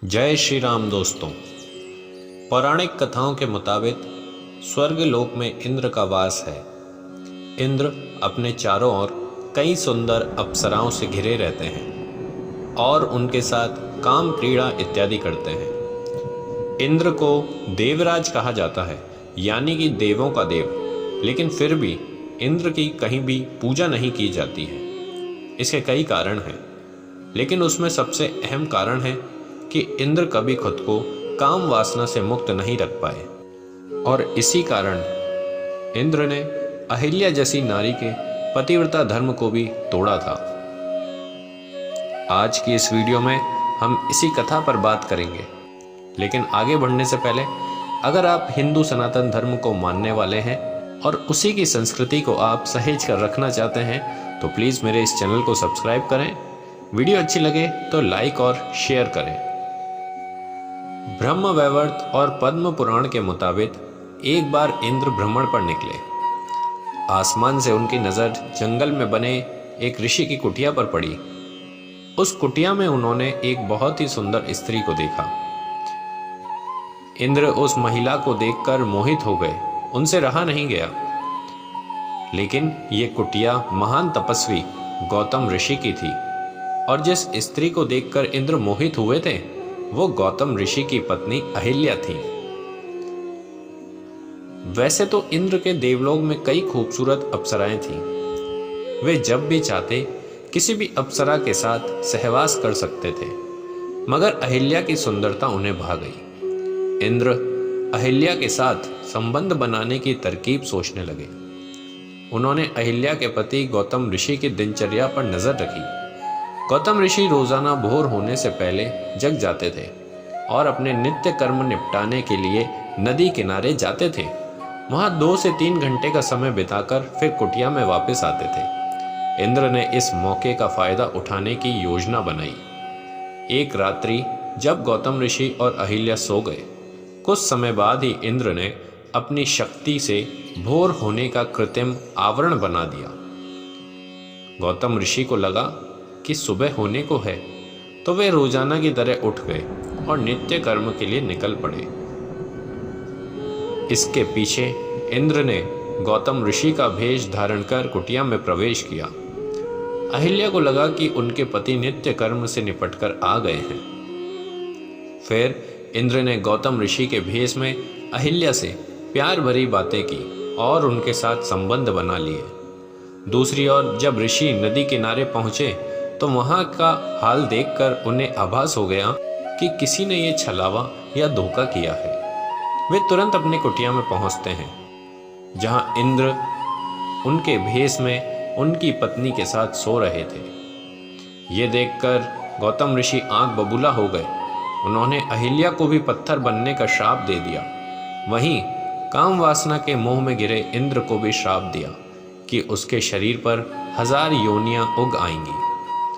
जय श्री राम दोस्तों। पौराणिक कथाओं के मुताबिक स्वर्ग लोक में इंद्र का वास है। इंद्र अपने चारों ओर कई सुंदर अप्सराओं से घिरे रहते हैं और उनके साथ काम क्रीड़ा इत्यादि करते हैं। इंद्र को देवराज कहा जाता है, यानी कि देवों का देव, लेकिन फिर भी इंद्र की कहीं भी पूजा नहीं की जाती है। इसके कई कारण हैं, लेकिन उसमें सबसे अहम कारण है कि इंद्र कभी खुद को काम वासना से मुक्त नहीं रख पाए और इसी कारण इंद्र ने अहिल्या जैसी नारी के पतिव्रता धर्म को भी तोड़ा था। आज की इस वीडियो में हम इसी कथा पर बात करेंगे, लेकिन आगे बढ़ने से पहले अगर आप हिंदू सनातन धर्म को मानने वाले हैं और उसी की संस्कृति को आप सहेज कर रखना चाहते हैं तो प्लीज़ मेरे इस चैनल को सब्सक्राइब करें। वीडियो अच्छी लगे तो लाइक और शेयर करें। ब्रह्म वैवर्त और पद्म पुराण के मुताबिक एक बार इंद्र भ्रमण पर निकले। आसमान से उनकी नज़र जंगल में बने एक ऋषि की कुटिया पर पड़ी। उस कुटिया में उन्होंने एक बहुत ही सुंदर स्त्री को देखा। इंद्र उस महिला को देखकर मोहित हो गए, उनसे रहा नहीं गया। लेकिन ये कुटिया महान तपस्वी गौतम ऋषि की थी और जिस स्त्री को देखकर इंद्र मोहित हुए थे वो गौतम ऋषि की पत्नी अहिल्या थी। वैसे तो इंद्र के देवलोक में कई खूबसूरत अप्सराएं थीं। वे जब भी चाहते किसी भी अप्सरा के साथ सहवास कर सकते थे, मगर अहिल्या की सुंदरता उन्हें भा गई। इंद्र अहिल्या के साथ संबंध बनाने की तरकीब सोचने लगे। उन्होंने अहिल्या के पति गौतम ऋषि की दिनचर्या पर नजर रखी। गौतम ऋषि रोजाना भोर होने से पहले जग जाते थे और अपने नित्य कर्म निपटाने के लिए नदी किनारे जाते थे। वहां 2 से 3 घंटे का समय बिताकर फिर कुटिया में वापस आते थे। इंद्र ने इस मौके का फायदा उठाने की योजना बनाई। एक रात्रि जब गौतम ऋषि और अहिल्या सो गए, कुछ समय बाद ही इंद्र ने अपनी शक्ति से भोर होने का कृत्रिम आवरण बना दिया। गौतम ऋषि को लगा कि सुबह होने को है, तो वे रोजाना की तरह उठ गए और नित्य कर्म के लिए निकल पड़े। इसके पीछे इंद्र ने गौतम ऋषि का भेष धारण कर कुटिया में प्रवेश किया। अहिल्या को लगा कि उनके पति नित्य कर्म से निपटकर आ गए हैं। फिर इंद्र ने गौतम ऋषि के भेष में अहिल्या से प्यार भरी बातें की और उनके साथ संबंध बना लिए। दूसरी ओर जब ऋषि नदी किनारे पहुंचे तो वहां का हाल देखकर उन्हें आभास हो गया कि किसी ने ये छलावा या धोखा किया है। वे तुरंत अपनी कुटिया में पहुंचते हैं, जहां इंद्र उनके भेष में उनकी पत्नी के साथ सो रहे थे। ये देखकर गौतम ऋषि आंख बबूला हो गए। उन्होंने अहिल्या को भी पत्थर बनने का श्राप दे दिया। वहीं काम वासना के मोह में गिरे इंद्र को भी श्राप दिया कि उसके शरीर पर 1000 योनियां उग आएंगी।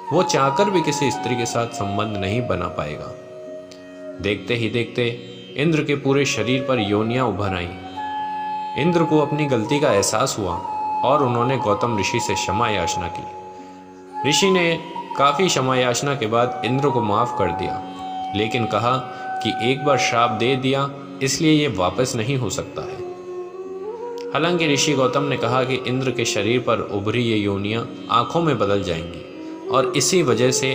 वो चाहकर भी किसी स्त्री के साथ संबंध नहीं बना पाएगा। देखते ही देखते इंद्र के पूरे शरीर पर योनियां उभर आईं। इंद्र को अपनी गलती का एहसास हुआ और उन्होंने गौतम ऋषि से क्षमा याचना की। ऋषि ने काफी क्षमा याचना के बाद इंद्र को माफ कर दिया, लेकिन कहा कि एक बार श्राप दे दिया इसलिए ये वापस नहीं हो सकता है। हालांकि ऋषि गौतम ने कहा कि इंद्र के शरीर पर उभरी ये योनियां आंखों में बदल जाएंगी और इसी वजह से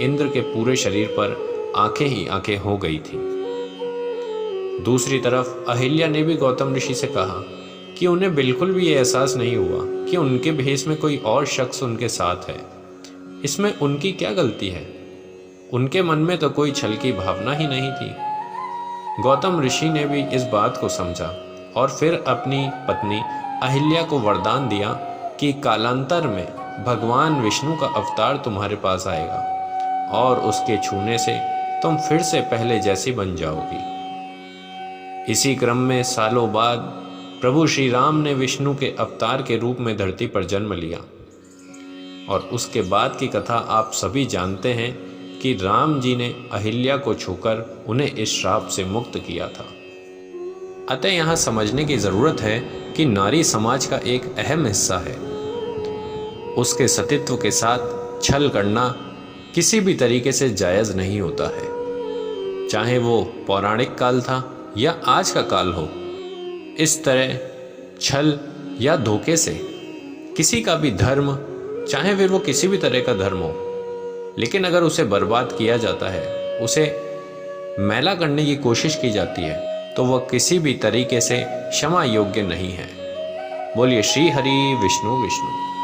इंद्र के पूरे शरीर पर आंखें ही आंखें हो गई थी। दूसरी तरफ अहिल्या ने भी गौतम ऋषि से कहा कि उन्हें बिल्कुल भी ये एहसास नहीं हुआ कि उनके भेष में कोई और शख्स उनके साथ है। इसमें उनकी क्या गलती है? उनके मन में तो कोई छल की भावना ही नहीं थी। गौतम ऋषि ने भी इस बात को समझा और फिर अपनी पत्नी अहिल्या को वरदान दिया कि कालांतर में भगवान विष्णु का अवतार तुम्हारे पास आएगा और उसके छूने से तुम फिर से पहले जैसी बन जाओगी। इसी क्रम में सालों बाद प्रभु श्री राम ने विष्णु के अवतार के रूप में धरती पर जन्म लिया और उसके बाद की कथा आप सभी जानते हैं कि राम जी ने अहिल्या को छूकर उन्हें इस श्राप से मुक्त किया था। अतः यहाँ समझने की जरूरत है कि नारी समाज का एक अहम हिस्सा है। उसके सतीत्व के साथ छल करना किसी भी तरीके से जायज़ नहीं होता है। चाहे वो पौराणिक काल था या आज का काल हो। इस तरह छल या धोखे से किसी का भी धर्म, चाहे फिर वो किसी भी तरह का धर्म हो, लेकिन अगर उसे बर्बाद किया जाता है, उसे मैला करने की कोशिश की जाती है, तो वह किसी भी तरीके से क्षमा योग्य नहीं है। बोलिए श्री हरि विष्णु विष्णु।